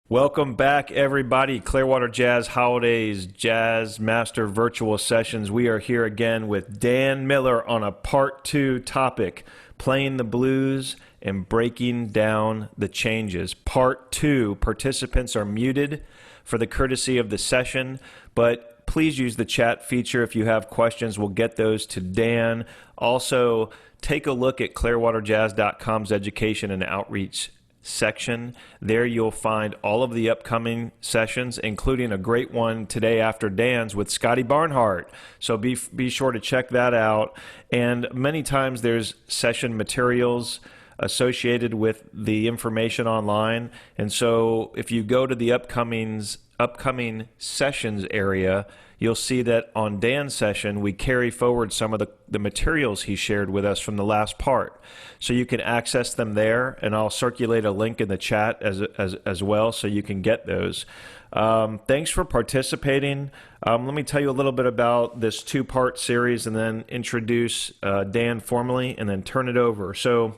Welcome back, everybody. Clearwater Jazz Holidays Jazz Master Virtual Sessions. We are here again with Dan Miller on a part 2 topic, playing the blues and breaking down the changes. Part 2, participants are muted for the courtesy of the session, but please use the chat feature if you have questions. We'll get those to Dan. Also, take a look at clearwaterjazz.com's education and outreach section. There you'll find all of the upcoming sessions, including a great one today after Dan's with Scotty Barnhart. So be sure to check that out. And many times there's session materials associated with the information online. And so if you go to the upcoming sessions area, you'll see that on Dan's session, we carry forward some of the materials he shared with us from the last part. So you can access them there, and I'll circulate a link in the chat as well so you can get those. Thanks for participating. Let me tell you a little bit about this 2-part series and then introduce Dan formally and then turn it over. So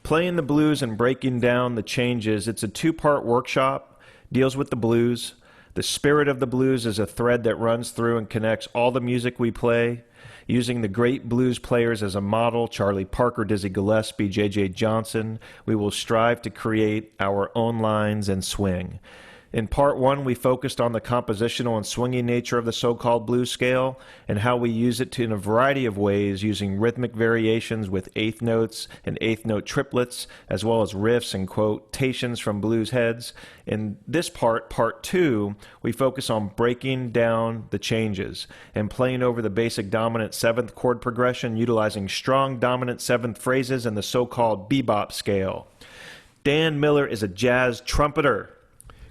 playing the blues and breaking down the changes, it's a 2-part workshop, deals with the blues. The spirit of the blues is a thread that runs through and connects all the music we play. Using the great blues players as a model, Charlie Parker, Dizzy Gillespie, J.J. Johnson, we will strive to create our own lines and swing. In part 1, we focused on the compositional and swinging nature of the so-called blues scale and how we use it in a variety of ways, using rhythmic variations with eighth notes and eighth note triplets, as well as riffs and quotations from blues heads. In this part 2, we focus on breaking down the changes and playing over the basic dominant 7th chord progression, utilizing strong dominant 7th phrases in the so-called Bebop scale. Dan Miller is a jazz trumpeter.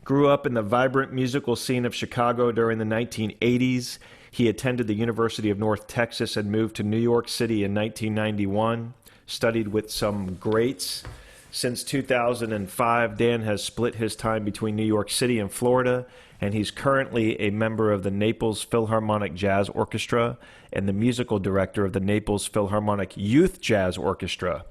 Grew up in the vibrant musical scene of Chicago during the 1980s. He attended the University of North Texas and moved to New York City in 1991. Studied with some greats. Since 2005, Dan has split his time between New York City and Florida, and he's currently a member of the Naples Philharmonic Jazz Orchestra and the musical director of the Naples Philharmonic Youth Jazz Orchestra.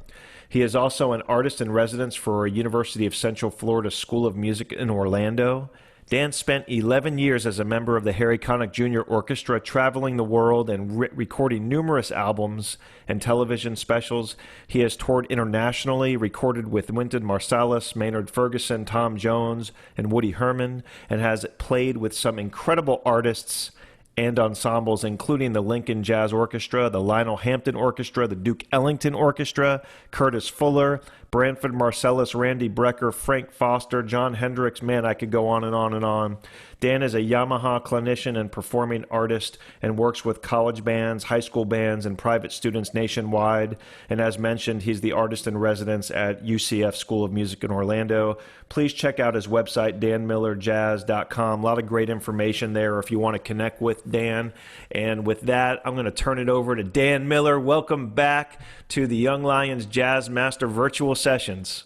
He is also an artist in residence for University of Central Florida School of Music in Orlando. Dan spent 11 years as a member of the Harry Connick Jr. Orchestra, traveling the world and recording numerous albums and television specials. He has toured internationally, recorded with Wynton Marsalis, Maynard Ferguson, Tom Jones, and Woody Herman, and has played with some incredible artists and ensembles, including the Lincoln Jazz Orchestra, the Lionel Hampton Orchestra, the Duke Ellington Orchestra, Curtis Fuller, Branford Marsalis, Randy Brecker, Frank Foster, John Hendricks. Man, I could go on and on and on. Dan is a Yamaha clinician and performing artist and works with college bands, high school bands, and private students nationwide. And as mentioned, he's the artist in residence at UCF School of Music in Orlando. Please check out his website, danmillerjazz.com. A lot of great information there if you want to connect with Dan. And with that, I'm going to turn it over to Dan Miller. Welcome back to the Young Lions Jazz Master Virtual Sessions.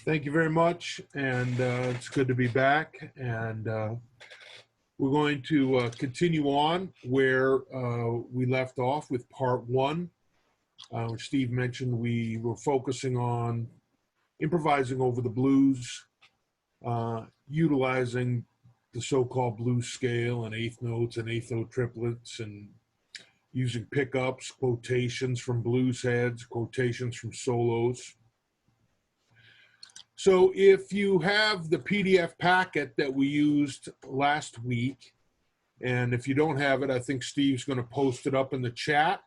Thank you very much, and it's good to be back. And we're going to continue on where we left off with part 1, which Steve mentioned. We were focusing on improvising over the blues, utilizing the so-called blues scale and eighth notes and eighth note triplets, and using pickups, quotations from blues heads, quotations from solos. So if you have the PDF packet that we used last week, and if you don't have it, I think Steve's going to post it up in the chat.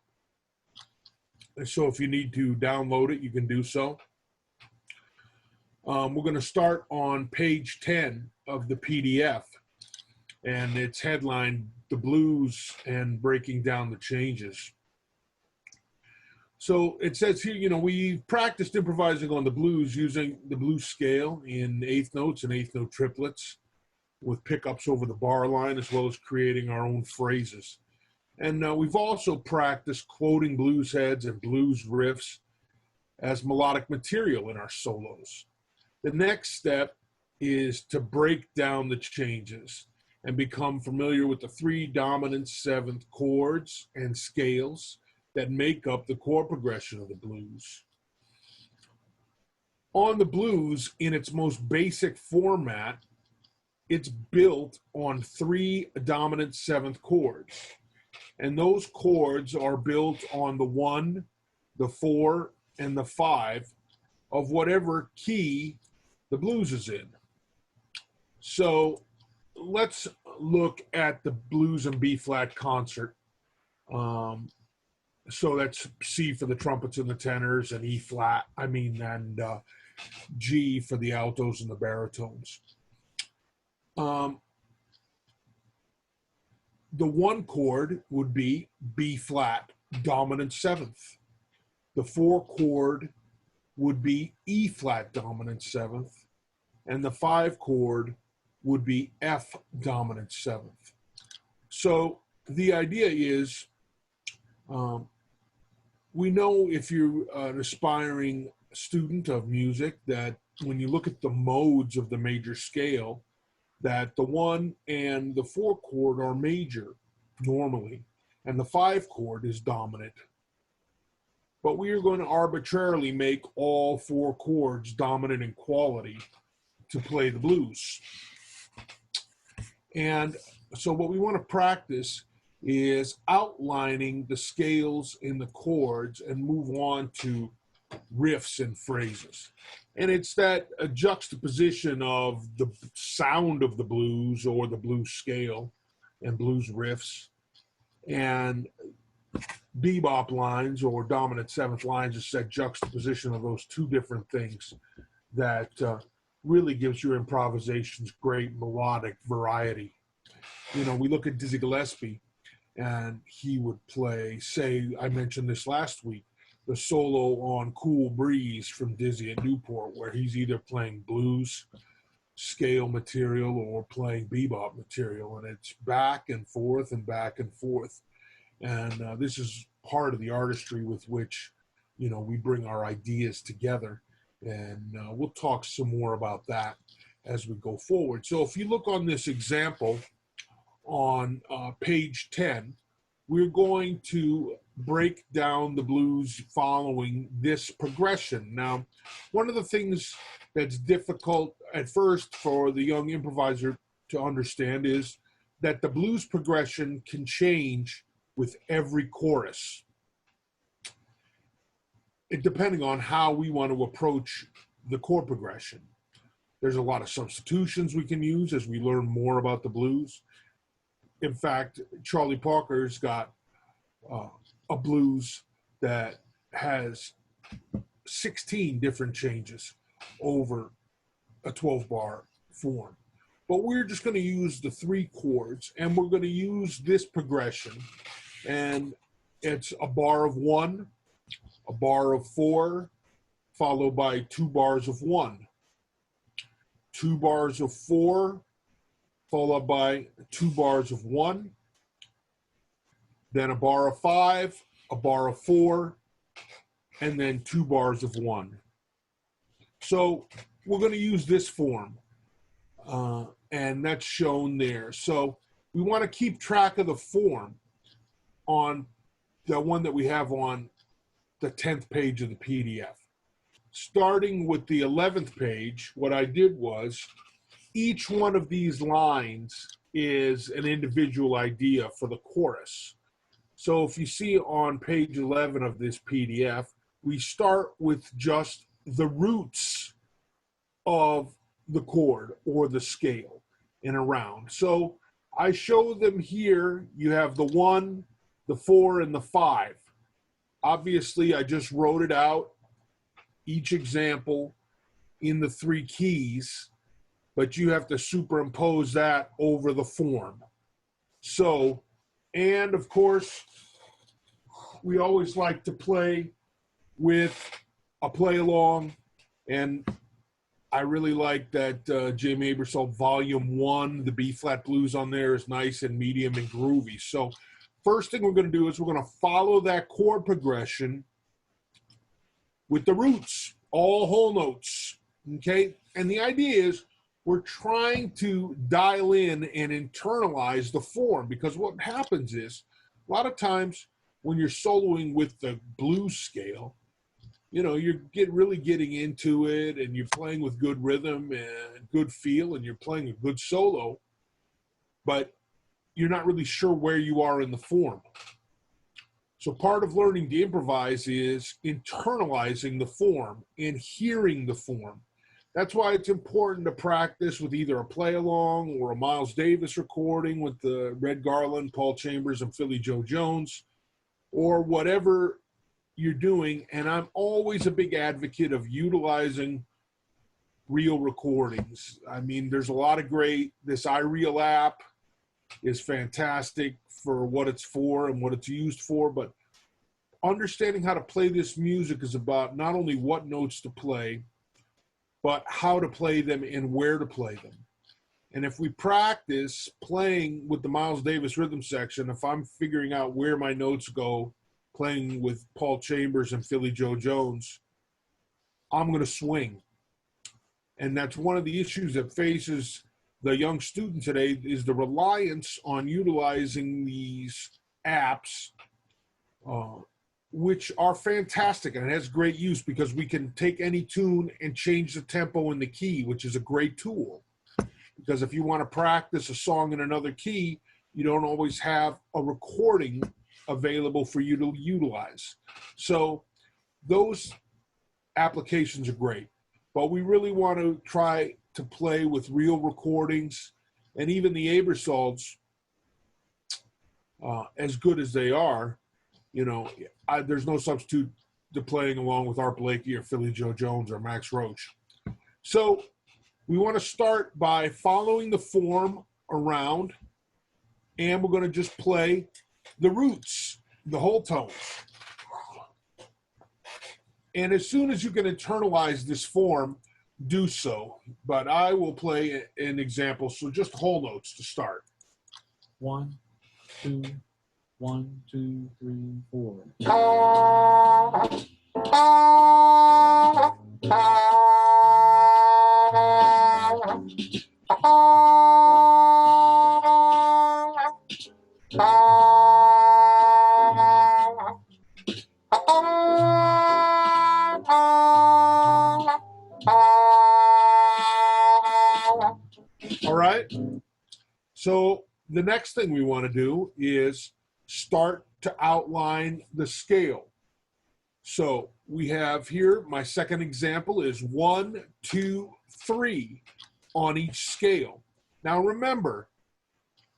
So if you need to download it, you can do so. We're going to start on page 10 of the PDF, and it's headlined "The Blues and Breaking Down the Changes." So it says here, you know, we practiced improvising on the blues using the blues scale in eighth notes and eighth note triplets with pickups over the bar line, as well as creating our own phrases. And we've also practiced quoting blues heads and blues riffs as melodic material in our solos. The next step is to break down the changes. and become familiar with the 3 dominant 7th chords and scales that make up the chord progression of the blues. On the blues, in its most basic format, it's built on 3 dominant 7th chords. And those chords are built on the 1, the 4, and the 5 of whatever key the blues is in. So let's look at the blues and B-flat concert. So that's C for the trumpets and the tenors, and and G for the altos and the baritones. The 1 chord would be B-flat, dominant 7th. The 4 chord would be E-flat, dominant 7th. And the 5 chord would be F, dominant 7th. So the idea is, we know if you're an aspiring student of music that when you look at the modes of the major scale, that the 1 and the 4 chord are major normally, and the 5 chord is dominant. But we are going to arbitrarily make all 4 chords dominant in quality to play the blues. And so what we want to practice is outlining the scales in the chords and move on to riffs and phrases. And it's that a juxtaposition of the sound of the blues or the blues scale and blues riffs and bebop lines or dominant 7th lines, is that juxtaposition of those 2 different things that really gives your improvisations great melodic variety. You know, we look at Dizzy Gillespie, and he would play, say, I mentioned this last week, the solo on Cool Breeze from Dizzy at Newport, where he's either playing blues scale material or playing bebop material, and it's back and forth and back and forth. And this is part of the artistry with which, you know, we bring our ideas together. And we'll talk some more about that as we go forward. So if you look on this example on page 10, we're going to break down the blues following this progression. Now, one of the things that's difficult at first for the young improviser to understand is that the blues progression can change with every chorus, depending on how we want to approach the chord progression. There's a lot of substitutions we can use as we learn more about the blues. In fact, Charlie Parker's got a blues that has 16 different changes over a 12-bar form. But we're just going to use the 3 chords, and we're going to use this progression. And it's a bar of 1, a bar of 4, followed by 2 bars of 1, 2 bars of 4, followed by 2 bars of 1, then a bar of 5, a bar of 4, and then 2 bars of 1. So we're going to use this form, and that's shown there. So we want to keep track of the form on the one that we have on the 10th page of the PDF. Starting with the 11th page, what I did was each one of these lines is an individual idea for the chorus. So if you see on page 11 of this PDF, we start with just the roots of the chord or the scale in a round. So I show them here. You have the 1, the 4, and the 5. Obviously, I just wrote it out, each example in the 3 keys, but you have to superimpose that over the form. So, and of course, we always like to play with a play along, and I really like that Jamie Aebersold Volume 1, the B-flat blues on there is nice and medium and groovy. So first thing we're going to do is we're going to follow that chord progression with the roots, all whole notes, okay? And the idea is we're trying to dial in and internalize the form, because what happens is a lot of times when you're soloing with the blues scale, you know, you're really getting into it and you're playing with good rhythm and good feel and you're playing a good solo, but you're not really sure where you are in the form. So part of learning to improvise is internalizing the form and hearing the form. That's why it's important to practice with either a play along or a Miles Davis recording with the Red Garland, Paul Chambers, and Philly Joe Jones, or whatever you're doing. And I'm always a big advocate of utilizing real recordings. I mean, there's a lot of great, this iReal app is fantastic for what it's for and what it's used for, but understanding how to play this music is about not only what notes to play, but how to play them and where to play them. And if we practice playing with the Miles Davis rhythm section, if I'm figuring out where my notes go, playing with Paul Chambers and Philly Joe Jones, I'm going to swing. And that's one of the issues that faces the young student today, is the reliance on utilizing these apps, which are fantastic, and it has great use because we can take any tune and change the tempo and the key, which is a great tool. Because if you want to practice a song in another key, you don't always have a recording available for you to utilize. So those applications are great, but we really want to try to play with real recordings, and even the Aebersolds, as good as they are, you know, there's no substitute to playing along with Art Blakey or Philly Joe Jones or Max Roach. So we want to start by following the form around, and we're going to just play the roots, the whole tones. And as soon as you can internalize this form, do so. But I will play an example, so just whole notes to start. 1, 2, 1, 2, 3, 4. All right. So the next thing we want to do is start to outline the scale. So we have here, my second example is 1, 2, 3 on each scale. Now remember,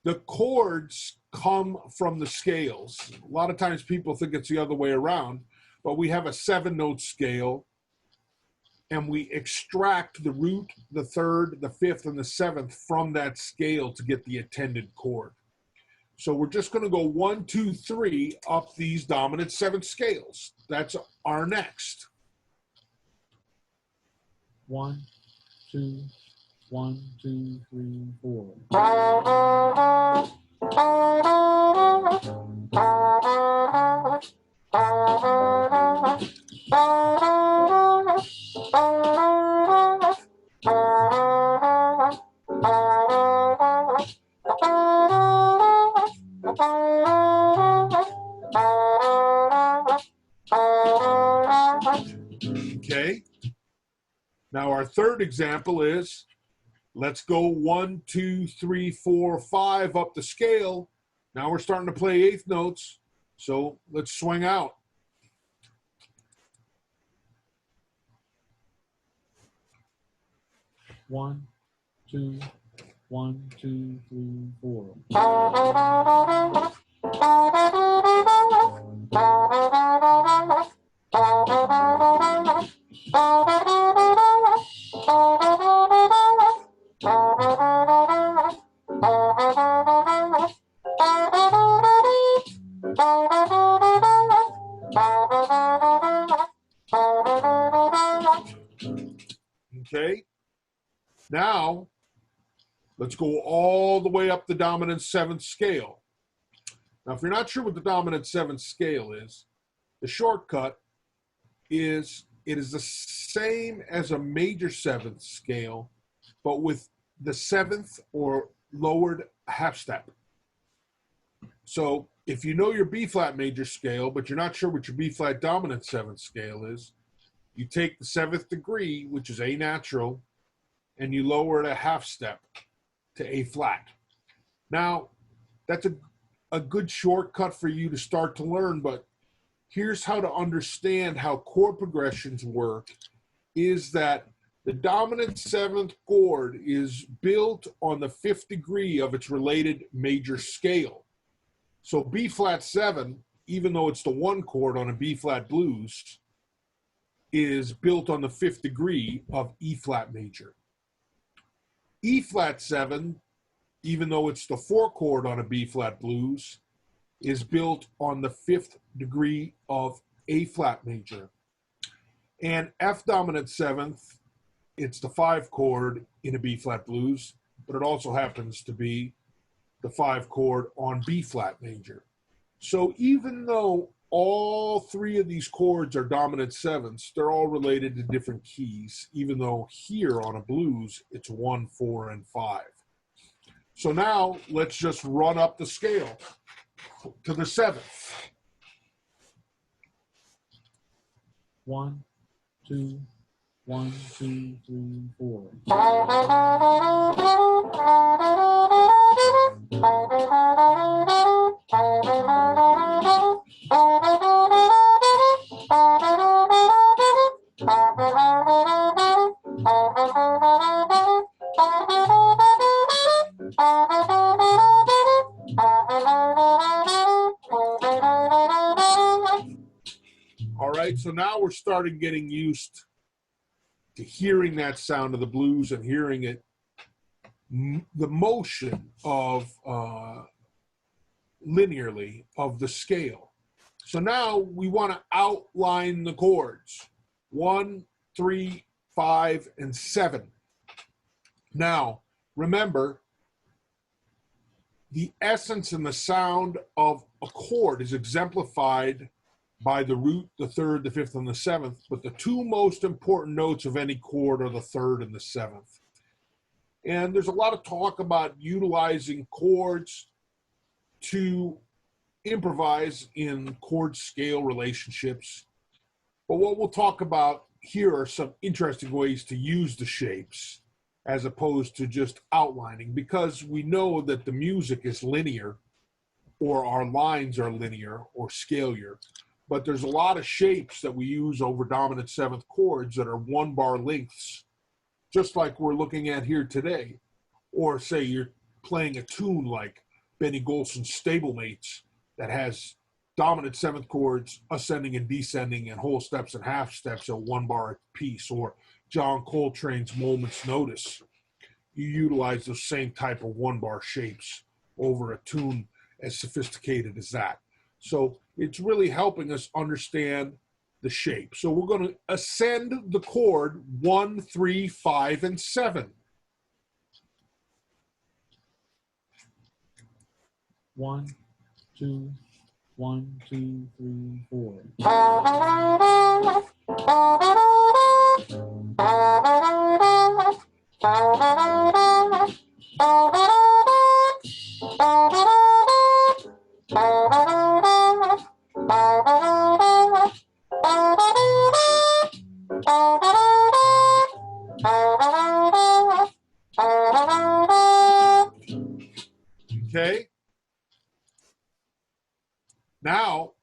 the chords come from the scales. A lot of times people think it's the other way around, but we have a 7-note scale, and we extract the root, the third, the fifth, and the seventh from that scale to get the attended chord. So we're just going to go 1, 2, 3 up these dominant 7 scales. That's our next. 1, 2, 1, 2, 3, 4. Okay. Now our third example is, let's go 1, 2, 3, 4, 5 up the scale. Now we're starting to play eighth notes. So let's swing out. One, 2, 1, 2, 3, 4. Okay. Now let's go all the way up the dominant 7th scale. Now, if you're not sure what the dominant 7th scale is, the shortcut is it is the same as a major 7th scale, but with the seventh or lowered half step. So if you know your B flat major scale, but you're not sure what your B flat dominant seventh scale is, you take the seventh degree, which is A natural, and you lower it a half step to A flat. Now, that's a good shortcut for you to start to learn, but here's how to understand how chord progressions work, is that the dominant seventh chord is built on the fifth degree of its related major scale. So B flat 7, even though it's the one chord on a B flat blues, is built on the fifth degree of E flat major. E flat 7, even though it's the four chord on a B flat blues, is built on the fifth degree of A flat major. And F dominant seventh, it's the five chord in a B flat blues, but it also happens to be the five chord on B flat major. So even though all three of these chords are dominant sevenths, they're all related to different keys, even though here on a blues, it's 1, 4, and 5. So now let's just run up the scale to the seventh. 1, 2, 1, 2, 3, 4. All right, so now we're starting getting used to hearing that sound of the blues and hearing it, the motion of linearly of the scale. So now we want to outline the chords, 1, 3, 5, and 7. Now, remember, the essence and the sound of a chord is exemplified by the root, the third, the fifth, and the seventh, but the two most important notes of any chord are the third and the seventh. And there's a lot of talk about utilizing chords to improvise in chord scale relationships. But what we'll talk about here are some interesting ways to use the shapes as opposed to just outlining, because we know that the music is linear, or our lines are linear or scalar. But there's a lot of shapes that we use over dominant seventh chords that are one bar lengths, just like we're looking at here today. Or say you're playing a tune like Benny Golson's Stablemates that has dominant seventh chords ascending and descending and whole steps and half steps at one bar piece, or John Coltrane's Moment's Notice. You utilize those same type of one bar shapes over a tune as sophisticated as that. So it's really helping us understand the shape. So we're going to ascend the chord 1, 3, 5, and 7. 1, 2, 1, 2, 3, 4. Okay? Now,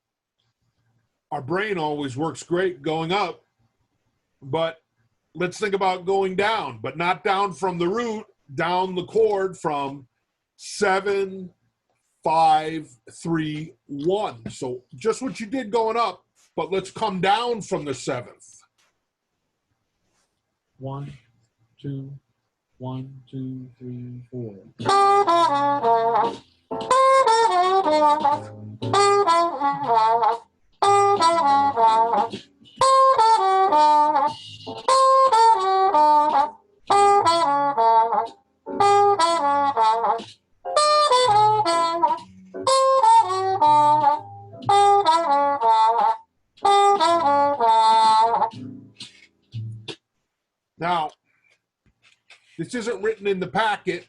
our brain always works great going up, but let's think about going down, but not down from the root, down the chord from 7, 5, 3, 1. So just what you did going up, but let's come down from the seventh. 1, 2, 1, 2, 3, 4. Now, This isn't written in the packet,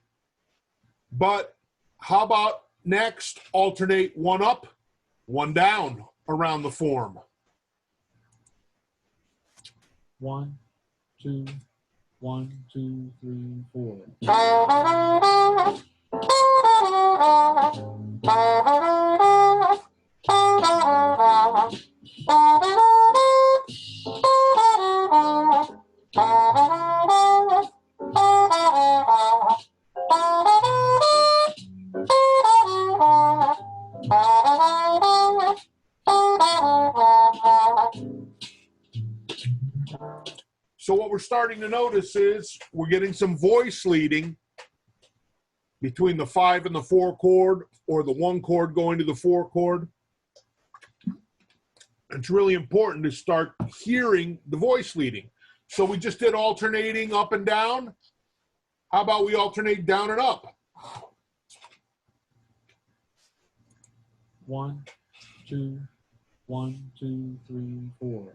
but how about next alternate one up, one down around the form? 1, 2, 1, 2, 3, 4. So what we're starting to notice is we're getting some voice leading between the 5 and the 4 chord, or the 1 chord going to the 4 chord. It's really important to start hearing the voice leading. So we just did alternating up and down. How about we alternate down and up? 1, 2, 1, 2, 3, 4.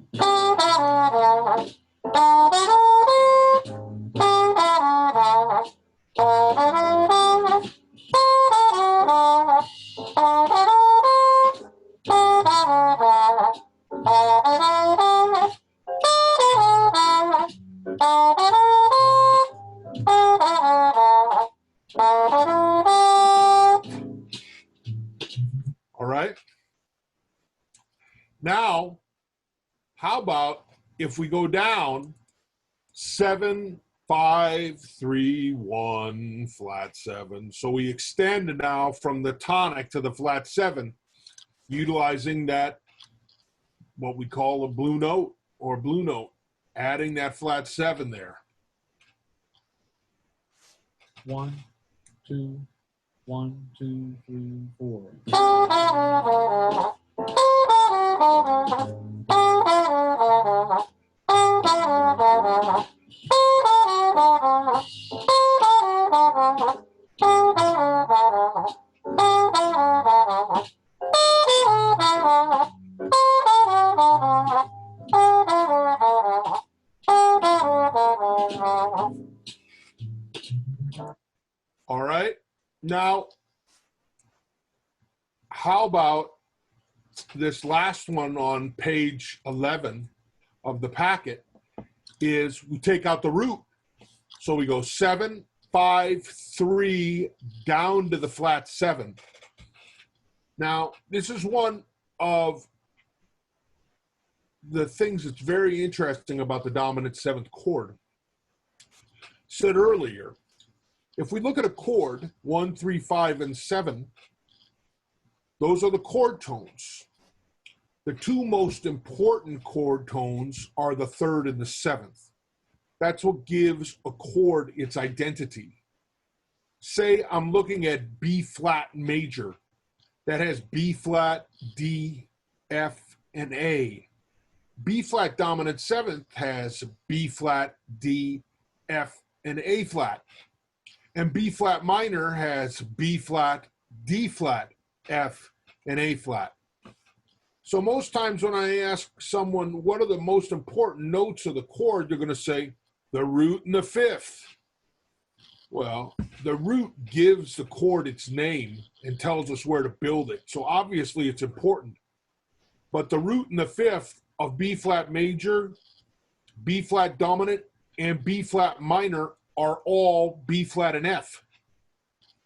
All right. Now, how about if we go down 7, 5, 3, 1, flat 7. So we extend now from the tonic to the flat 7, utilizing that, what we call a blue note or blue note, adding that flat 7 there. 1, 2, 1, 2, 3, 4. All right. Now, how about this last one on page 11 of the packet is we take out the root. So we go 7, 5, 3 down to the flat 7. Now, this is one of the things that's very interesting about the dominant 7th chord. Said earlier, if we look at a chord, 1, 3, 5, and 7, those are the chord tones. The two most important chord tones are the 3rd and the 7th. That's what gives a chord its identity. Say I'm looking at B flat major. That has B flat, D, F, and A. B flat dominant 7th has B flat, D, F, and A flat. And B flat minor has B flat, D flat, F, and A flat. So most times when I ask someone what are the most important notes of the chord, they're going to say the root and the 5th. Well, the root gives the chord its name and tells us where to build it. So obviously it's important. But the root and the 5th of B flat major, B flat dominant, and B flat minor are all B flat and F.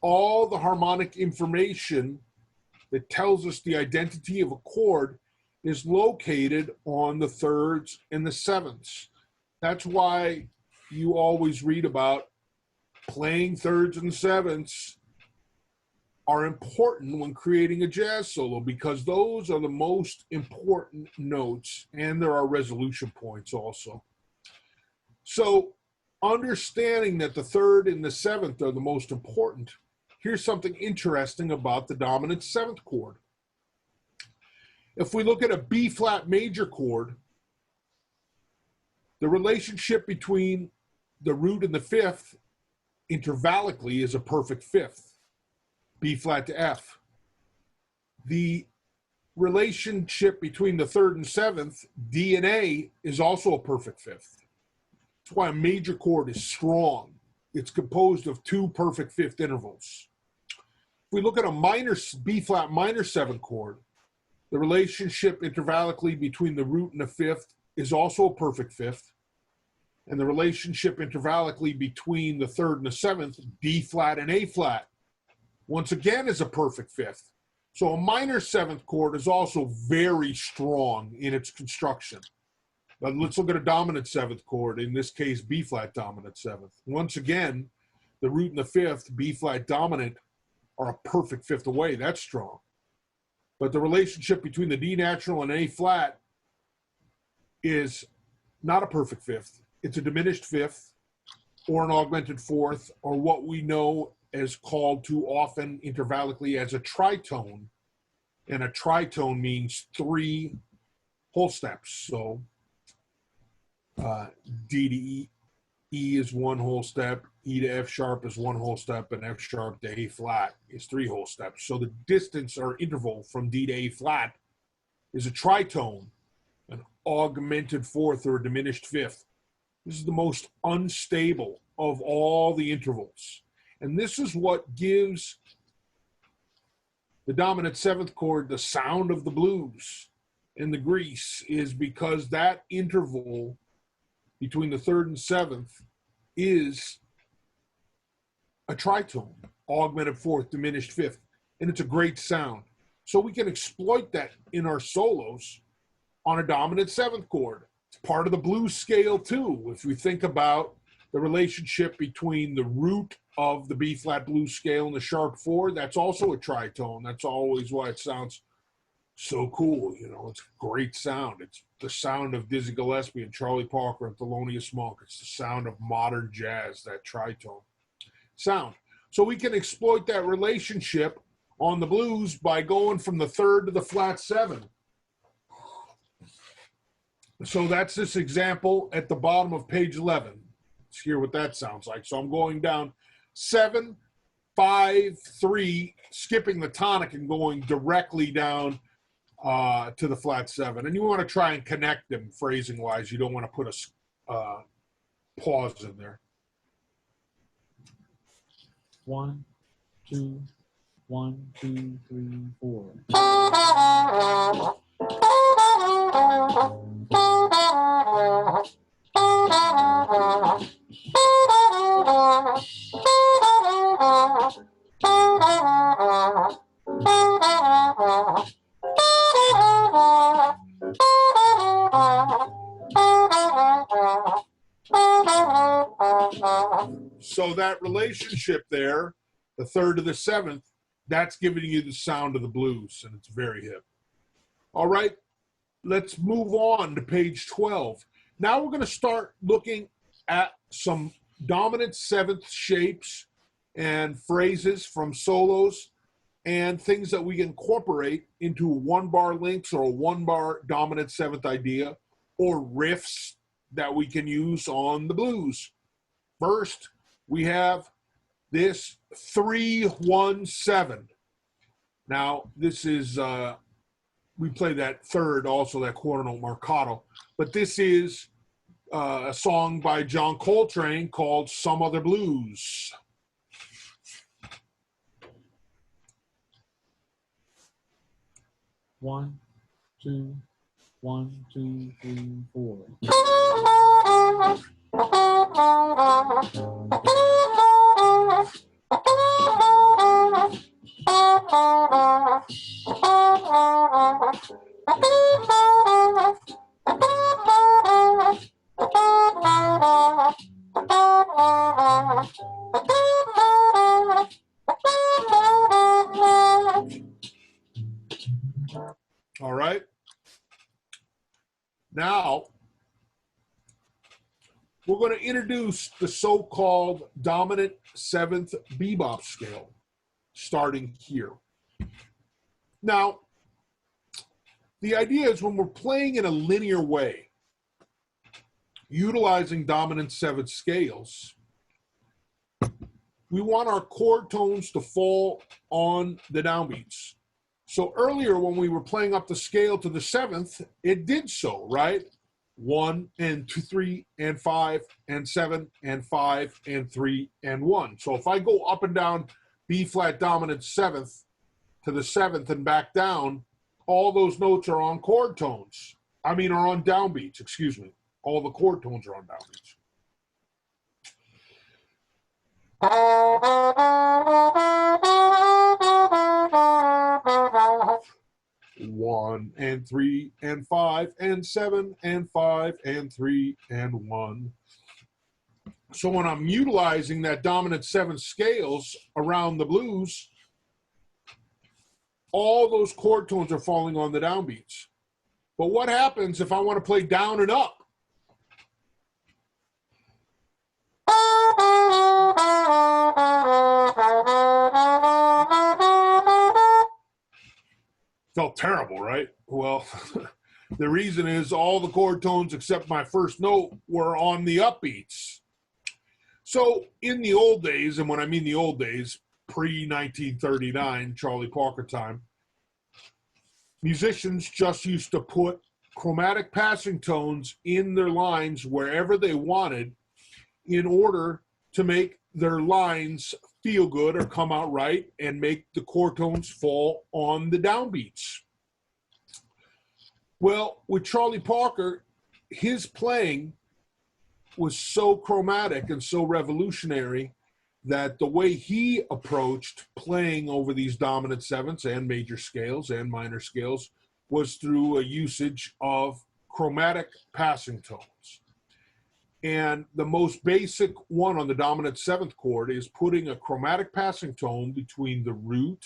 All the harmonic information that tells us the identity of a chord is located on the 3rds and the 7ths. That's why you always read about playing 3rds and 7ths are important when creating a jazz solo, because those are the most important notes, and there are resolution points also. So understanding that the 3rd and the 7th are the most important, here's something interesting about the dominant 7th chord. If we look at a B flat major chord, the relationship between the root and the 5th intervallically is a perfect 5th, B flat to F. The relationship between the 3rd and 7th, D and A, is also a perfect 5th. That's why a major chord is strong. it's composed of two perfect fifth intervals. If we look at a minor B flat minor 7 chord, the relationship intervallically between the root and the fifth is also a perfect fifth. And the relationship intervallically between the third and the seventh, D flat and A flat, once again is a perfect fifth. So a minor 7th chord is also very strong in its construction. But let's look at a dominant 7th chord, in this case, B flat dominant 7th. Once again, the root and the fifth, B flat dominant, are a perfect fifth away. That's strong. But the relationship between the D natural and A flat is not a perfect fifth. It's a diminished fifth or an augmented fourth, or what we know as called too often intervallically as a tritone. And a tritone means 3 whole steps. So D to E is 1 whole step, E to F sharp is 1 whole step, and F sharp to A flat is 3 whole steps. So the distance or interval from D to A flat is a tritone, an augmented fourth or a diminished fifth. This is the most unstable of all the intervals. And this is what gives the dominant 7th chord the sound of the blues and the grease, is because that interval between the 3rd and 7th is a tritone, augmented fourth, diminished fifth, and it's a great sound. So we can exploit that in our solos on a dominant 7th chord. It's part of the blues scale too. If we think about the relationship between the root of the B flat blues scale and the sharp 4, that's also a tritone. That's always why it sounds so cool. You know, it's a great sound. It's the sound of Dizzy Gillespie and Charlie Parker and Thelonious Monk. It's the sound of modern jazz, that tritone sound. So we can exploit that relationship on the blues by going from the 3rd to the flat 7. So that's this example at the bottom of page 11. Let's hear what that sounds like. So I'm going down 7, 5, 3, skipping the tonic and going directly down to the flat 7. And you want to try and connect them phrasing wise. You don't want to put a pause in there. 1, 2, 1, 2, 3, 4. So that relationship there, the 3rd to the 7th, that's giving you the sound of the blues, and it's very hip. All right, let's move on to page 12. Now we're going to start looking at some dominant 7th shapes and phrases from solos and things that we incorporate into 1-bar links or a 1-bar dominant 7th idea, or riffs that we can use on the blues. First, we have this 3-1-7. Now, this is, we play that 3rd, also that quarter note marcato, but this is a song by John Coltrane called Some Other Blues. One, two, 1, 2, 3, 4. All right. Now, we're going to introduce the so-called dominant 7th bebop scale, starting here. Now, the idea is when we're playing in a linear way, utilizing dominant 7th scales, we want our chord tones to fall on the downbeats. So earlier when we were playing up the scale to the 7th, it did so, right? 1 and 2, 3 and 5 and 7 and 5 and 3 and 1. So if I go up and down B flat dominant 7th to the 7th and back down, all those notes are on chord tones. I mean, are on downbeats, excuse me. All the chord tones are on downbeats. 1 and 3 and 5 and 7 and 5 and 3 and 1. So when I'm utilizing that dominant 7 scales around the blues, all those chord tones are falling on the downbeats. But what happens if I want to play down and up? Felt terrible, right? Well, the reason is all the chord tones except my first note were on the upbeats. So in the old days, and when I mean the old days, pre-1939, Charlie Parker time, musicians just used to put chromatic passing tones in their lines wherever they wanted in order to make their lines feel good or come out right and make the chord tones fall on the downbeats. Well, with Charlie Parker, his playing was so chromatic and so revolutionary that the way he approached playing over these dominant 7ths and major scales and minor scales was through a usage of chromatic passing tones. And the most basic one on the dominant 7th chord is putting a chromatic passing tone between the root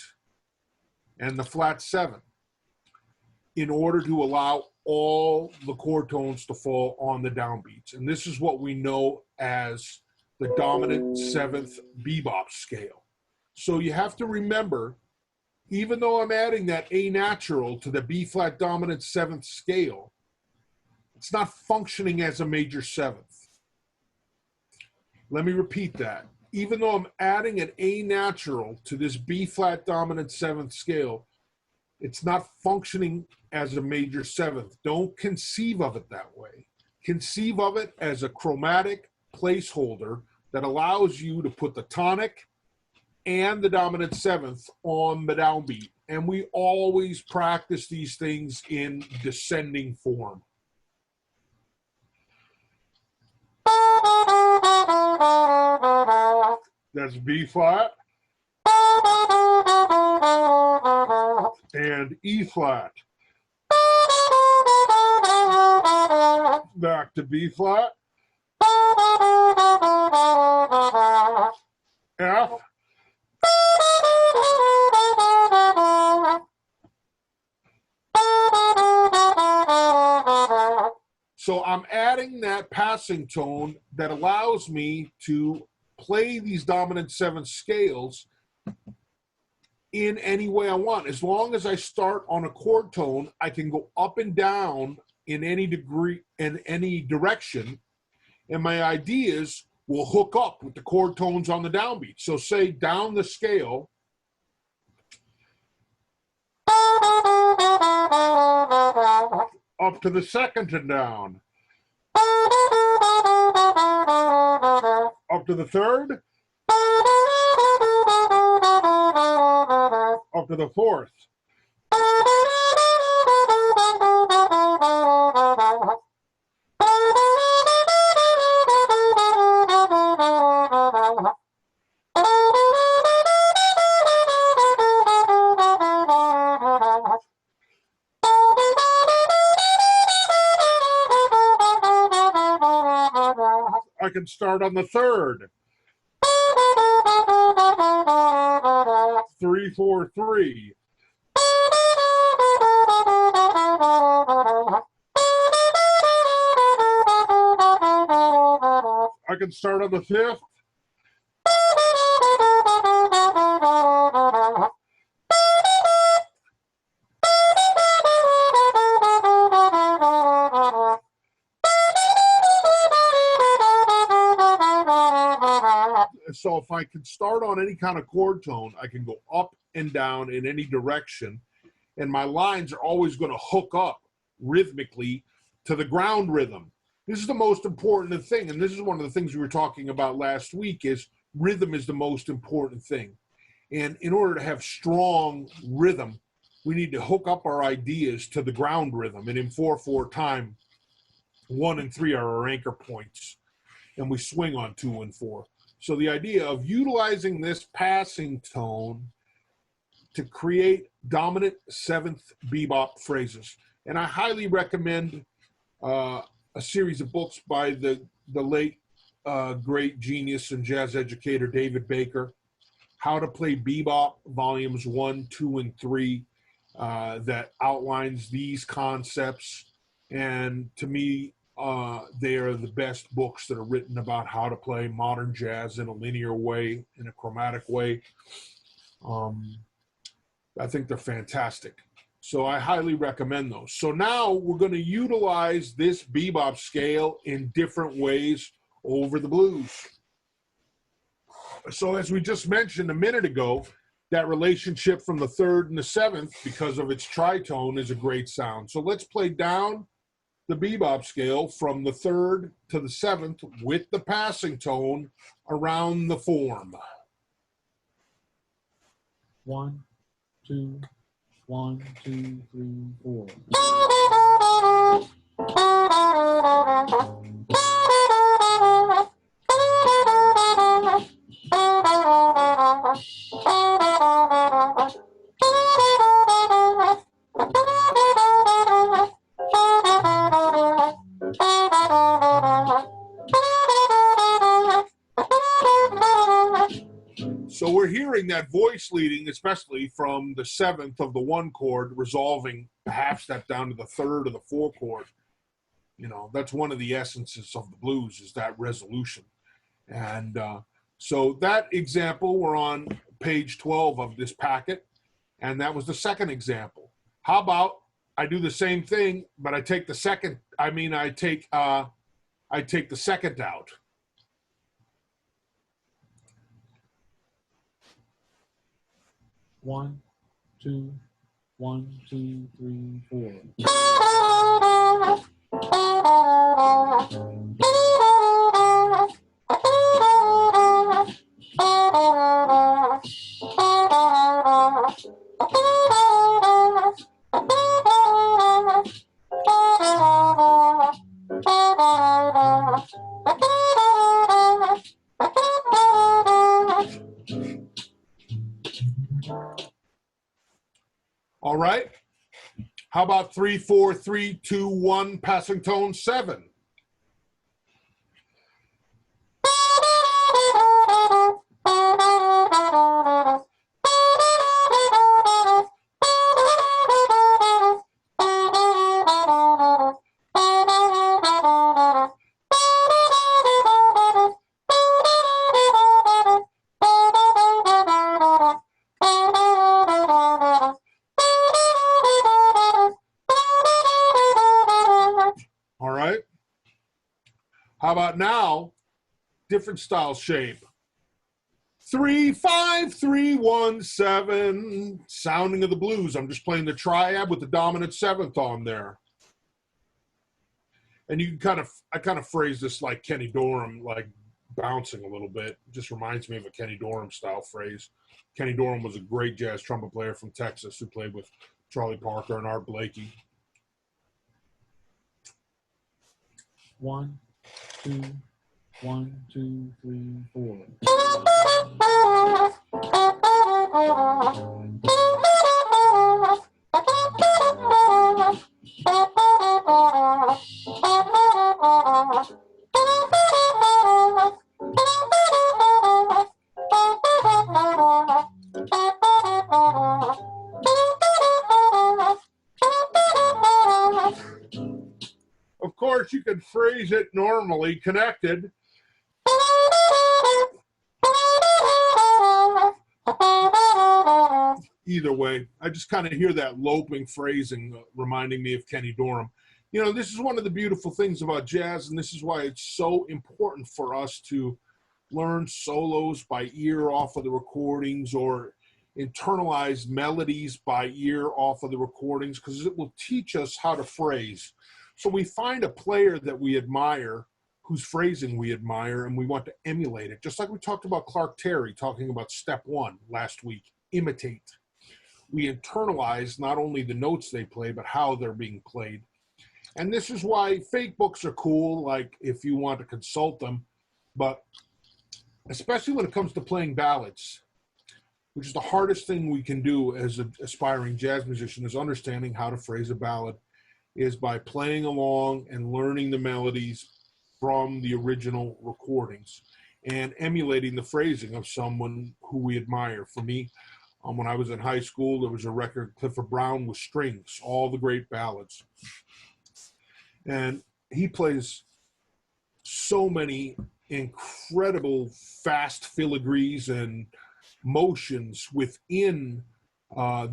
and the flat 7 in order to allow all the chord tones to fall on the downbeats. And this is what we know as the dominant 7th bebop scale. So you have to remember, even though I'm adding that A natural to the B flat dominant 7th scale, it's not functioning as a major 7th. Let me repeat that. Even though I'm adding an A natural to this B flat dominant 7th scale, it's not functioning as a major 7th. Don't conceive of it that way. Conceive of it as a chromatic placeholder that allows you to put the tonic and the dominant 7th on the downbeat. And we always practice these things in descending form. That's B flat and E flat. Back to B flat. F. So I'm adding that passing tone that allows me to play these dominant 7 scales in any way I want. As long as I start on a chord tone, I can go up and down in any degree, in any direction, and my ideas will hook up with the chord tones on the downbeat. So say down the scale, up to the 2nd and down, up to the 3rd, up to the 4th. I can start on the 3rd. 3, 4, 3. I can start on the 5th. So if I can start on any kind of chord tone, I can go up and down in any direction, and my lines are always going to hook up rhythmically to the ground rhythm. This is the most important thing, and this is one of the things we were talking about last week, is rhythm is the most important thing. And in order to have strong rhythm, we need to hook up our ideas to the ground rhythm. And in 4/4 time, 1 and 3 are our anchor points, and we swing on 2 and 4. So the idea of utilizing this passing tone to create dominant 7th bebop phrases. And I highly recommend a series of books by the late great genius and jazz educator David Baker, How to Play Bebop, volumes 1, 2, and 3, that outlines these concepts. And to me, they are the best books that are written about how to play modern jazz in a linear way, in a chromatic way. I think they're fantastic. So I highly recommend those. So now we're going to utilize this bebop scale in different ways over the blues. So as we just mentioned a minute ago, that relationship from the 3rd and the 7th, because of its tritone, is a great sound. So let's play down the bebop scale from the 3rd to the 7th with the passing tone around the form. 1, 2, 1, 2, 3, 4. So we're hearing that voice leading, especially from the 7th of the 1 chord, resolving a half step down to the 3rd of the 4 chord. You know, that's one of the essences of the blues, is that resolution. And so that example, we're on page 12 of this packet, and that was the second example. How about I do the same thing, but I take the second, I take the second out. 1, 2, 1, 2, 3, 4. All right. How about 3, 4, 3, 2, 1, passing tone 7? How about now, different style shape? 3, 5, 3, 1, 7, sounding of the blues. I'm just playing the triad with the dominant 7th on there. And you can I kind of phrase this like Kenny Dorham, like bouncing a little bit. It just reminds me of a Kenny Dorham style phrase. Kenny Dorham was a great jazz trumpet player from Texas who played with Charlie Parker and Art Blakey. 1, 2, 1, 2, 3, 4. Of course, you could phrase it normally connected. Either way, I just kind of hear that loping phrasing reminding me of Kenny Dorham. You know, this is one of the beautiful things about jazz, and this is why it's so important for us to learn solos by ear off of the recordings or internalize melodies by ear off of the recordings, because it will teach us how to phrase. So we find a player that we admire, whose phrasing we admire, and we want to emulate it. Just like we talked about Clark Terry talking about step one last week, imitate. We internalize not only the notes they play, but how they're being played. And this is why fake books are cool, like if you want to consult them, but especially when it comes to playing ballads, which is the hardest thing we can do as an aspiring jazz musician, is understanding how to phrase a ballad, is by playing along and learning the melodies from the original recordings and emulating the phrasing of someone who we admire. For me, when I was in high school, there was a record, Clifford Brown with strings, all the great ballads. And he plays so many incredible fast filigrees and motions within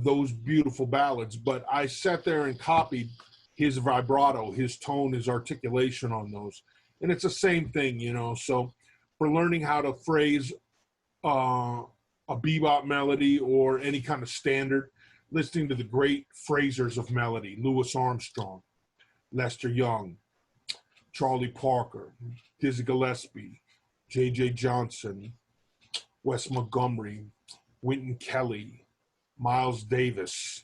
those beautiful ballads. But I sat there and copied his vibrato, his tone, his articulation on those. And it's the same thing, you know. So for learning how to phrase a bebop melody or any kind of standard, listening to the great phrasers of melody, Louis Armstrong, Lester Young, Charlie Parker, Dizzy Gillespie, J.J. Johnson, Wes Montgomery, Wynton Kelly, Miles Davis.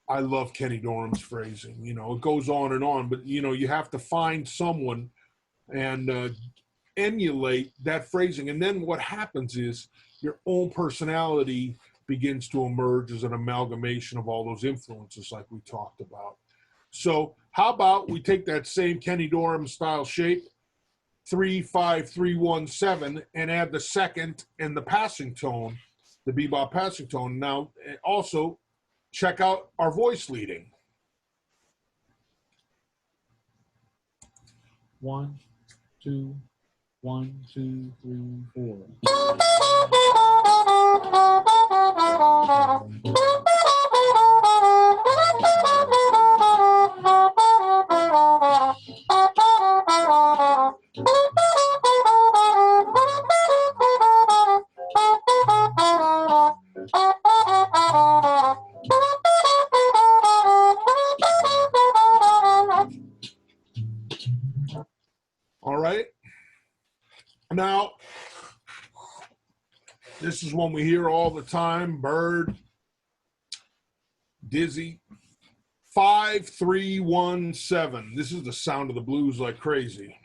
I love Kenny Dorham's phrasing. You know, it goes on, but, you know, you have to find someone and emulate that phrasing. And then what happens is your own personality begins to emerge as an amalgamation of all those influences like we talked about. So how about we take that same Kenny Dorham style shape, 3-5-3-1-7, and add the second and the passing tone, the bebop passing tone. Now, also check out our voice leading. 1, 2, 1, 2, 3, 4. All right. Now, this is one we hear all the time, Bird, Dizzy. 5-3-1-7. This is the sound of the blues like crazy.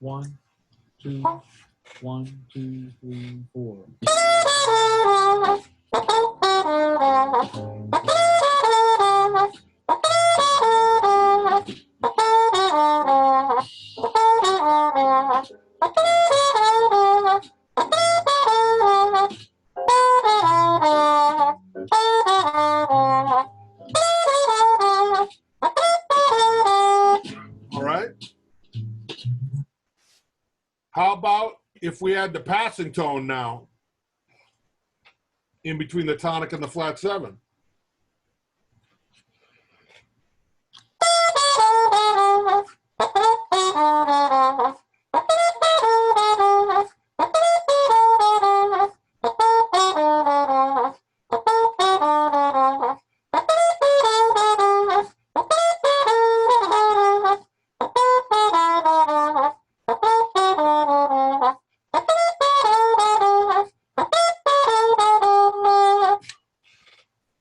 1, 2, 1, 2, 3, 4. All right. How about if we add the passing tone now in between the tonic and the flat 7?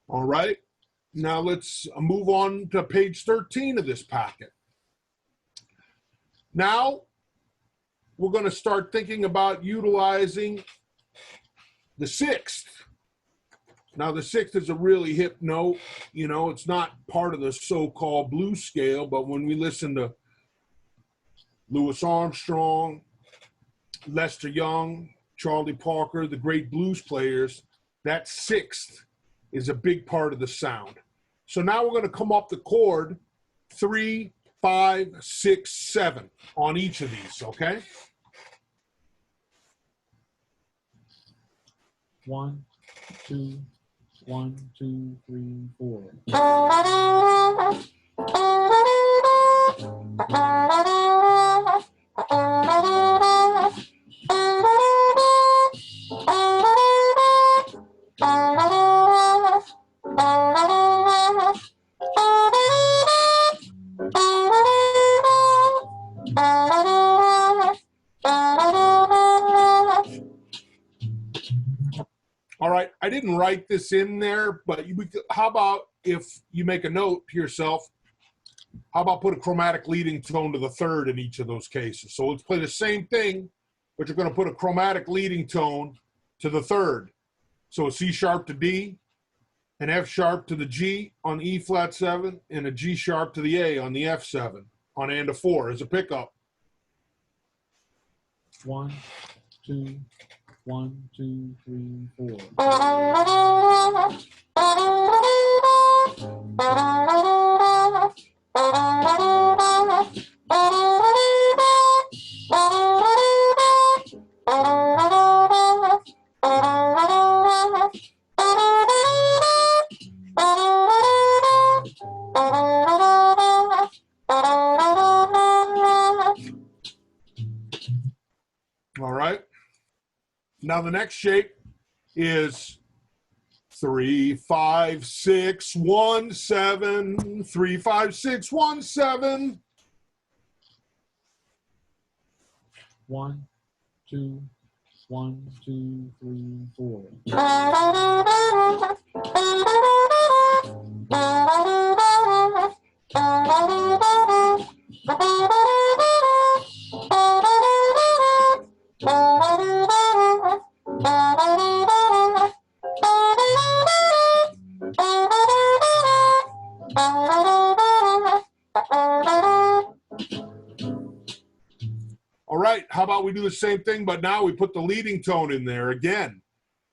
All right. Now let's move on to page 13 of this packet. Now we're going to start thinking about utilizing the sixth. Now the sixth is a really hip note. You know, it's not part of the so-called blues scale, but when we listen to Louis Armstrong, Lester Young, Charlie Parker, the great blues players, that sixth is a big part of the sound. So now we're going to come up the chord 3, 5, 6, 7 on each of these, okay? 1, 2, 1, 2, 3, 4. didn't write this in there, but how about if you make a note to yourself, how about put a chromatic leading tone to the third in each of those cases? So let's play the same thing, but you're going to put a chromatic leading tone to the third. So a C sharp to D, an F sharp to the G on E flat 7, and a G sharp to the A on the F7 on and a 4 as a pickup. 1, 2, 1, 2, 3, 4. All right. Now the next shape is 3, 5, 6, 1, 7, 3, 5, 6, 1, 7. 1, 2, 1, 2, 3, 4. All right, how about we do the same thing, but now we put the leading tone in there again.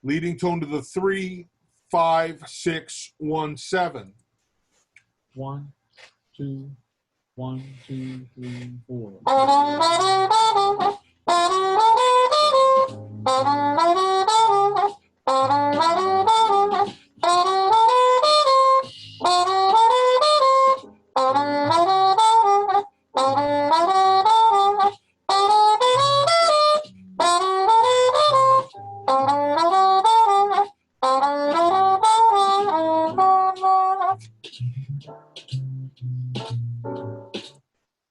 Leading tone to the 3, 5, 6, 1, 7. 1, 2, 1, 2, 3, 4.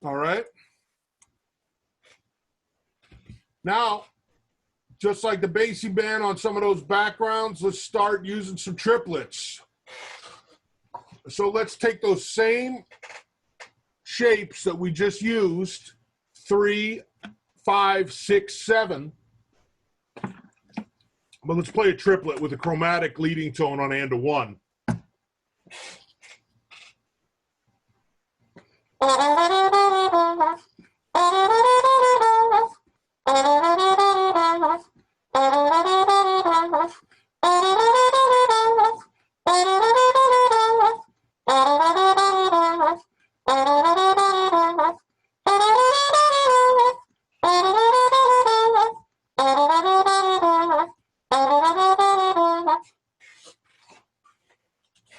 All right. Now, just like the bassy band on some of those backgrounds, let's start using some triplets. So let's take those same shapes that we just used, 3, 5, 6, 7. But let's play a triplet with a chromatic leading tone on and a 1.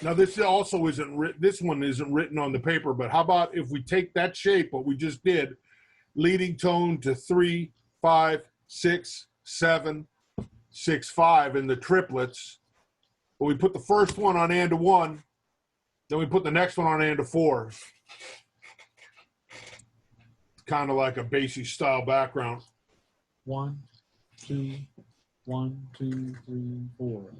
Now this also isn't written, this one isn't written on the paper, but how about if we take that shape, what we just did, leading tone to 3, 5, 6, 7, 6, 5 in the triplets, but we put the first one on and a 1, then we put the next one on and a 4. It's kind of like a bassy style background. 1, 2, 1, 2, 3, 4.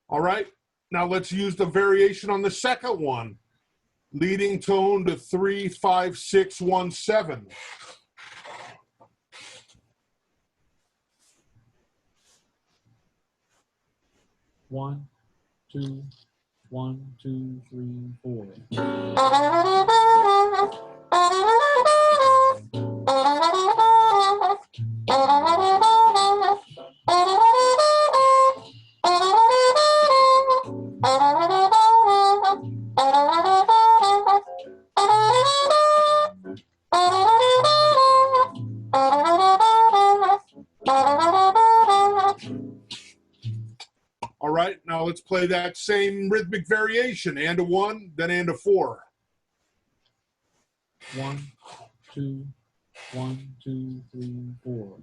All right, now let's use the variation on the second one. Leading tone to 3, 5, 6, 1, 7. 1, 2, 1, 2, 3, 4. All right, now let's play that same rhythmic variation, and a 1, then and a 4. 1, 2, 1, 2, 3, 4.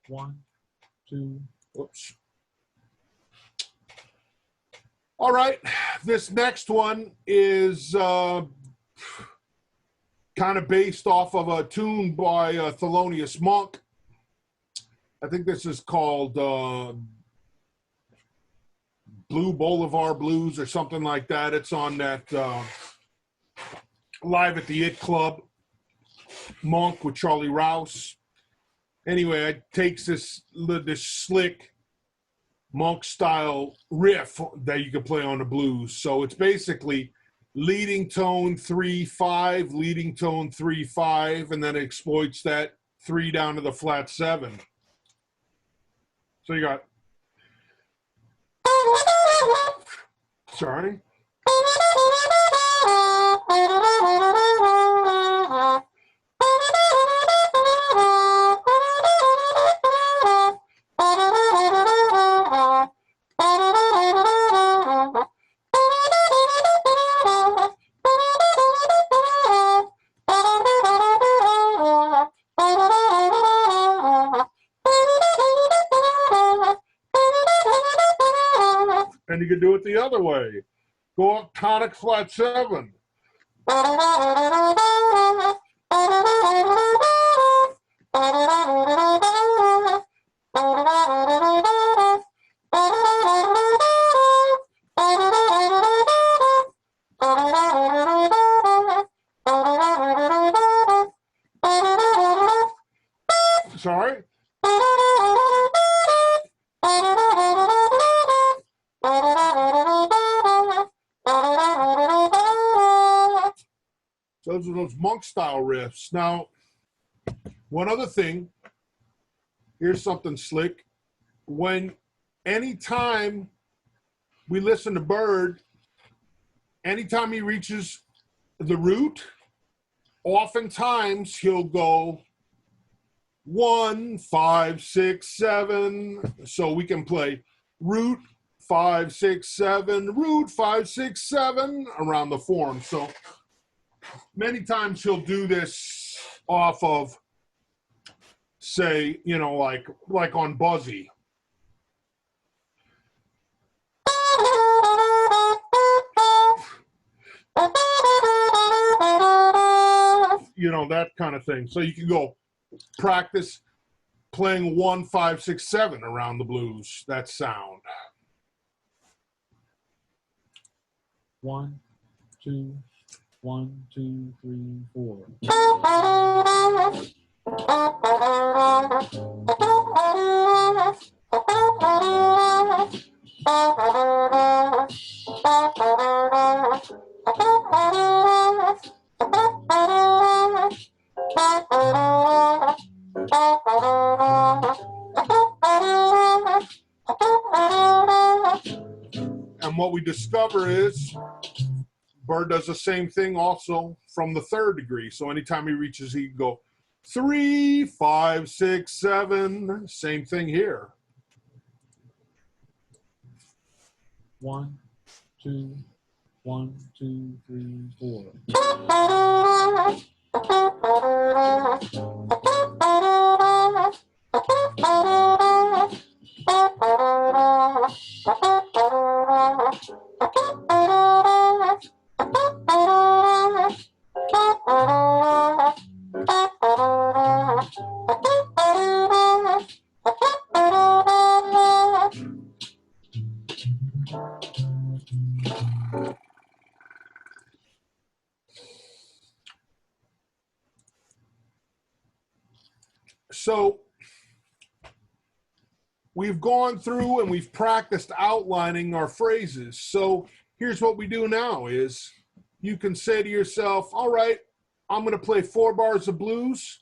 One, two. Whoops. All right, this next one is kind of based off of a tune by Thelonious Monk. I think this is called Blue Boulevard Blues or something like that. It's on that Live at the It Club, Monk with Charlie Rouse. Anyway, it takes this slick Monk style riff that you can play on the blues. So it's basically leading tone 3-5, leading tone 3-5, and then it exploits that 3 down to the flat 7. So you got, sorry. And you can do it the other way. Go up tonic flat 7. Sorry. Those are those Monk style riffs. Now, one other thing, here's something slick. Anytime we listen to Bird, anytime he reaches the root, oftentimes he'll go 1, 5, 6, 7. So we can play root 5, 6, 7, root 5, 6, 7 around the form. So many times he'll do this off of, say, like on Buzzy. That kind of thing. So you can go practice playing 1, 5, 6, 7 around the blues, that sound. 1, 2, 1, 2, 3, 4. And what we discover is Bird does the same thing also from the 3rd degree. So anytime he reaches, he can go 3, 5, 6, 7. Same thing here. 1, 2, 1, 2, 3, 4. So we've gone through and we've practiced outlining our phrases. So here's what we do now is you can say to yourself, all right, I'm going to play 4 bars of blues,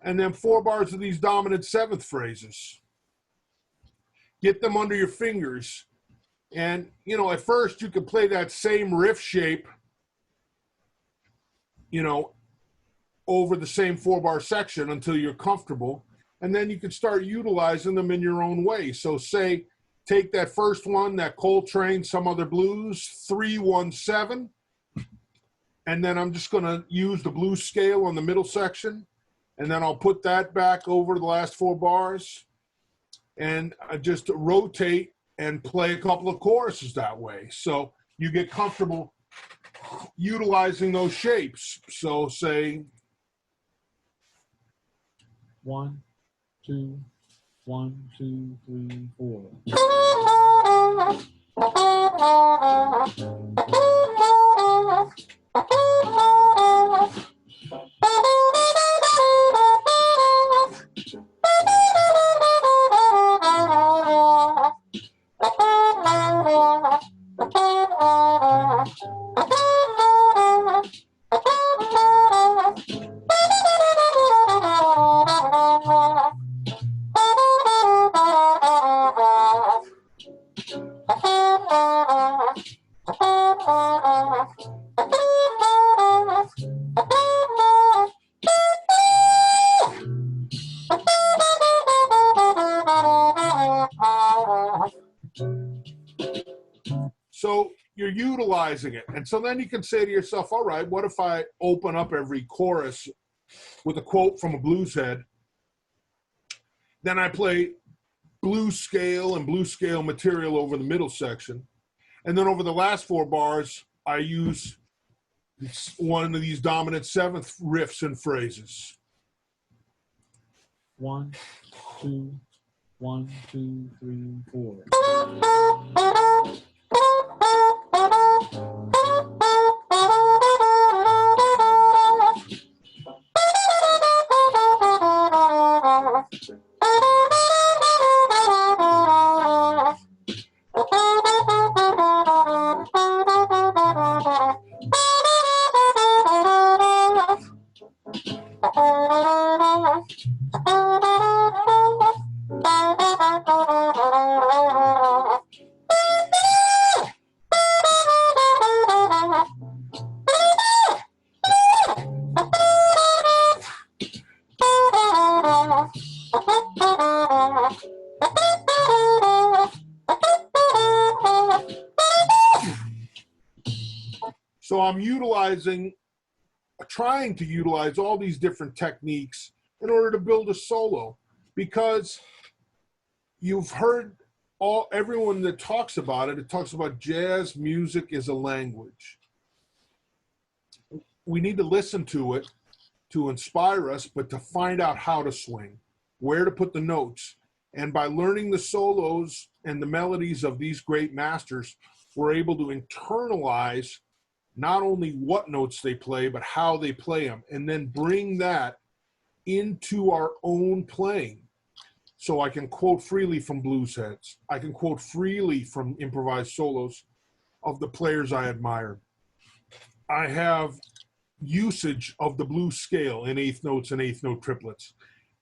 and then 4 bars of these dominant 7th phrases. Get them under your fingers. And, you know, at first you could play that same riff shape, you know, over the same 4-bar section until you're comfortable. And then you can start utilizing them in your own way. So say, take that first one, that Coltrane, Some Other Blues, 3-1-7. And then I'm just going to use the blues scale on the middle section. And then I'll put that back over the last 4 bars. And I just rotate and play a couple of choruses that way. So you get comfortable utilizing those shapes. So say 1, 2, 1, 2, 3, 4. So you're utilizing it. And so then you can say to yourself, all right, what if I open up every chorus with a quote from a blues head? Then I play blues scale and blues scale material over the middle section. And then over the last 4 bars, I use one of these dominant 7th riffs and phrases. 1, 2, 1, 2, 3, 4. So I'm trying to utilize all these different techniques in order to build a solo, because you've heard everyone that talks about it, it talks about jazz music is a language. We need to listen to it to inspire us, but to find out how to swing, where to put the notes. And by learning the solos and the melodies of these great masters, we're able to internalize not only what notes they play, but how they play them, and then bring that into our own playing. So I can quote freely from blues heads. I can quote freely from improvised solos of the players I admire. I have usage of the blues scale in 8th notes and 8th note triplets,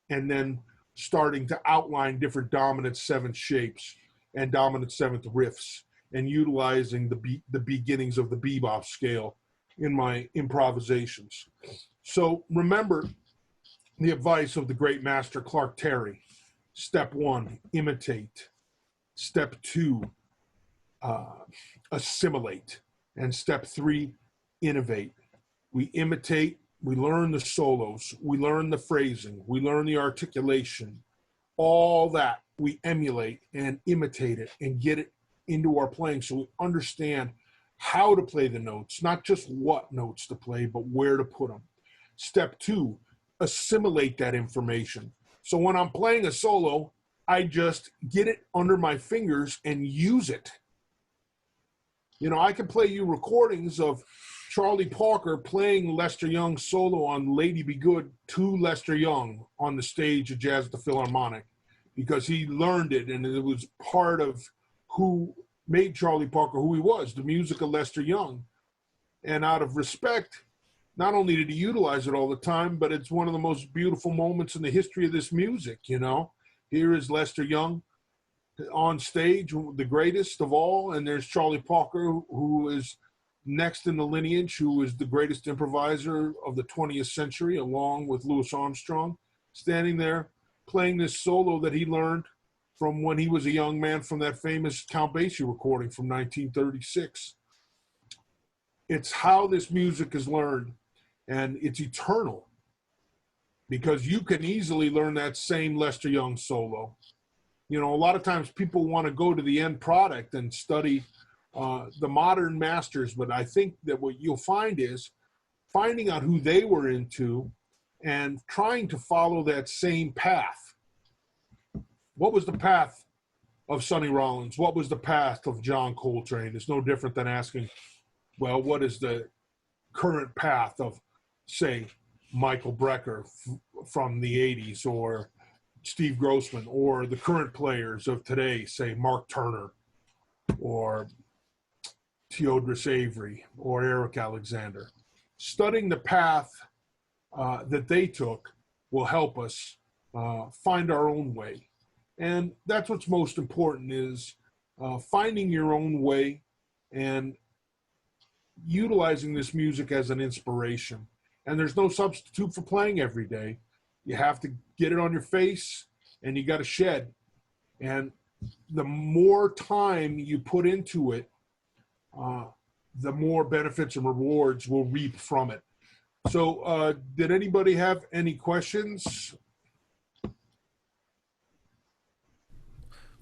and then starting to outline different dominant 7th shapes and dominant 7th riffs, and utilizing the beginnings of the bebop scale in my improvisations. So remember the advice of the great master Clark Terry. Step 1, imitate. Step 2, assimilate. And step 3, innovate. We imitate, we learn the solos, we learn the phrasing, we learn the articulation, all that we emulate and imitate it and get it into our playing, so we understand how to play the notes, not just what notes to play, but where to put them. Step 2, assimilate that information. So when I'm playing a solo, I just get it under my fingers and use it. You know, I can play you recordings of Charlie Parker playing Lester Young's solo on Lady Be Good to Lester Young on the stage at Jazz at the Philharmonic, because he learned it and it was part of who made Charlie Parker who he was, the music of Lester Young. And out of respect, not only did he utilize it all the time, but it's one of the most beautiful moments in the history of this music, you know. Here is Lester Young on stage, the greatest of all, and there's Charlie Parker, who is next in the lineage, who is the greatest improviser of the 20th century, along with Louis Armstrong, standing there playing this solo that he learned from when he was a young man from that famous Count Basie recording from 1936. It's how this music is learned, and it's eternal, because you can easily learn that same Lester Young solo. You know, a lot of times people want to go to the end product and study the modern masters, but I think that what you'll find is finding out who they were into and trying to follow that same path. What was the path of Sonny Rollins? What was the path of John Coltrane? It's no different than asking, well, what is the current path of, say, Michael Brecker from the 80s, or Steve Grossman, or the current players of today, say Mark Turner, or Theodorus Avery, or Eric Alexander. Studying the path that they took will help us find our own way. And that's what's most important, is finding your own way and utilizing this music as an inspiration. And there's no substitute for playing every day. You have to get it on your face, and you got to shed. And the more time you put into it, the more benefits and rewards we'll reap from it. So did anybody have any questions?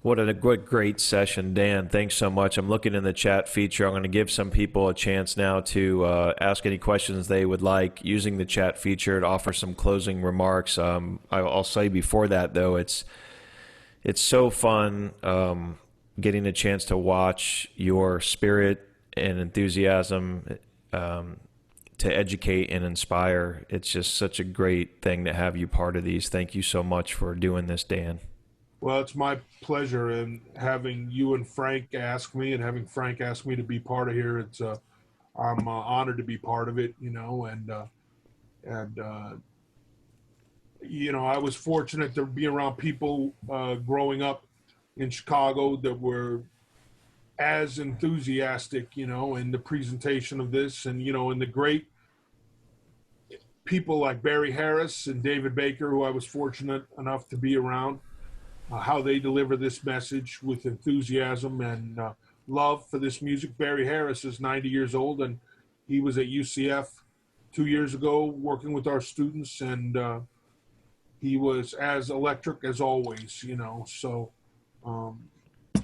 What a great session, Dan. Thanks so much. I'm looking in the chat feature. I'm going to give some people a chance now to ask any questions they would like using the chat feature to offer some closing remarks. I'll say before that, though, it's so fun getting a chance to watch your spirit and enthusiasm to educate and inspire. It's just such a great thing to have you part of these. Thank you so much for doing this, Dan. Well, it's my pleasure, and having you and Frank ask me, and having Frank ask me to be part of here, I'm honored to be part of it, you know, and you know, I was fortunate to be around people growing up in Chicago that were as enthusiastic, you know, in the presentation of this, and, you know, and the great people like Barry Harris and David Baker, who I was fortunate enough to be around. How they deliver this message with enthusiasm and love for this music. Barry Harris is 90 years old, and he was at UCF 2 years ago working with our students, and he was as electric as always, you know. So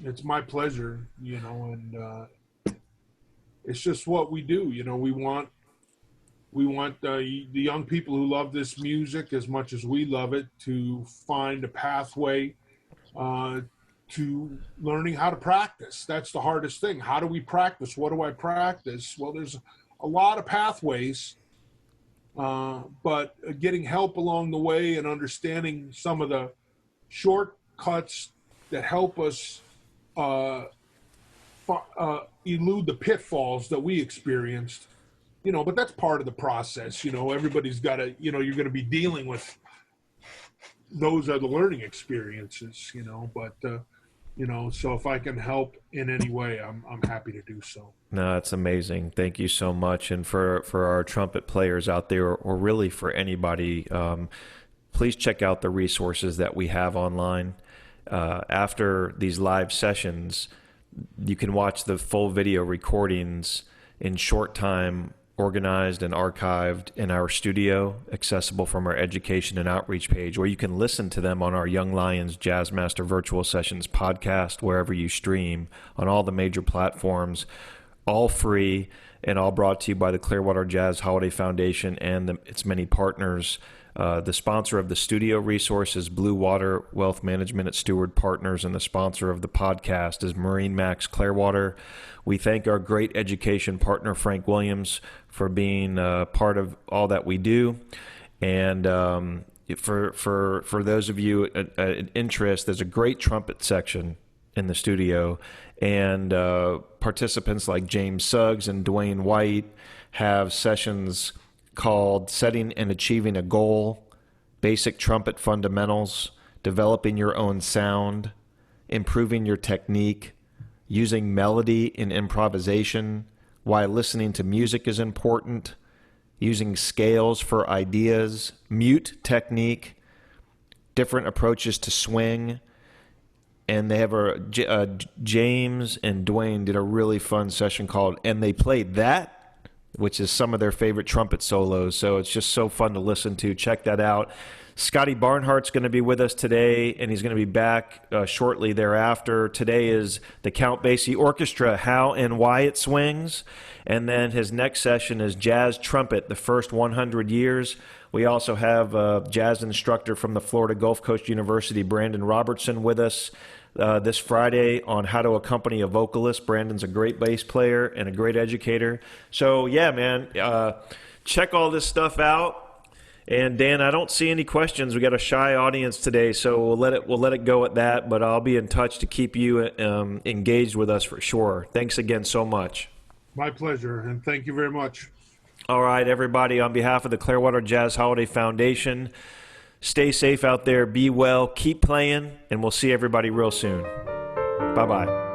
it's my pleasure, you know, and it's just what we do, you know. We want the young people who love this music as much as we love it to find a pathway to learning how to practice. That's the hardest thing. How do we practice? What do I practice? Well, there's a lot of pathways, but getting help along the way and understanding some of the shortcuts that help us elude the pitfalls that we experienced, you know, but that's part of the process. You know, everybody's got to, you know, you're going to be dealing with, those are the learning experiences, you know, but, you know, so if I can help in any way, I'm happy to do so. No, that's amazing. Thank you so much. And for our trumpet players out there, or really for anybody, please check out the resources that we have online. After these live sessions, you can watch the full video recordings in short time, organized and archived in our studio, accessible from our education and outreach page, or you can listen to them on our Young Lions Jazz Master Virtual Sessions podcast, wherever you stream, on all the major platforms, all free, and all brought to you by the Clearwater Jazz Holiday Foundation and its many partners. The sponsor of the studio resource is Blue Water Wealth Management at Steward Partners, and the sponsor of the podcast is Marine Max Clearwater. We thank our great education partner, Frank Williams, for being part of all that we do. And for those of you at interest, there's a great trumpet section in the studio, and participants like James Suggs and Dwayne White have sessions called Setting and Achieving a Goal, Basic Trumpet Fundamentals, Developing Your Own Sound, Improving Your Technique, Using Melody in Improvisation, Why Listening to Music is Important, Using Scales for Ideas, Mute Technique, Different Approaches to Swing. And they have James and Dwayne did a really fun session called And They Played That, which is some of their favorite trumpet solos. So it's just so fun to listen to. Check that out. Scotty Barnhart's going to be with us today, and he's going to be back shortly thereafter. Today is the Count Basie Orchestra, How and Why It Swings. And then his next session is Jazz Trumpet, the First 100 Years. We also have a jazz instructor from the Florida Gulf Coast University, Brandon Robertson, with us this Friday on how to accompany a vocalist. Brandon's a great bass player and a great educator. So, yeah, man, check all this stuff out. And Dan, I don't see any questions. We got a shy audience today, so we'll let it go at that. But I'll be in touch to keep you engaged with us for sure. Thanks again so much. My pleasure, and thank you very much. All right, everybody. On behalf of the Clearwater Jazz Holiday Foundation, stay safe out there. Be well. Keep playing, and we'll see everybody real soon. Bye bye.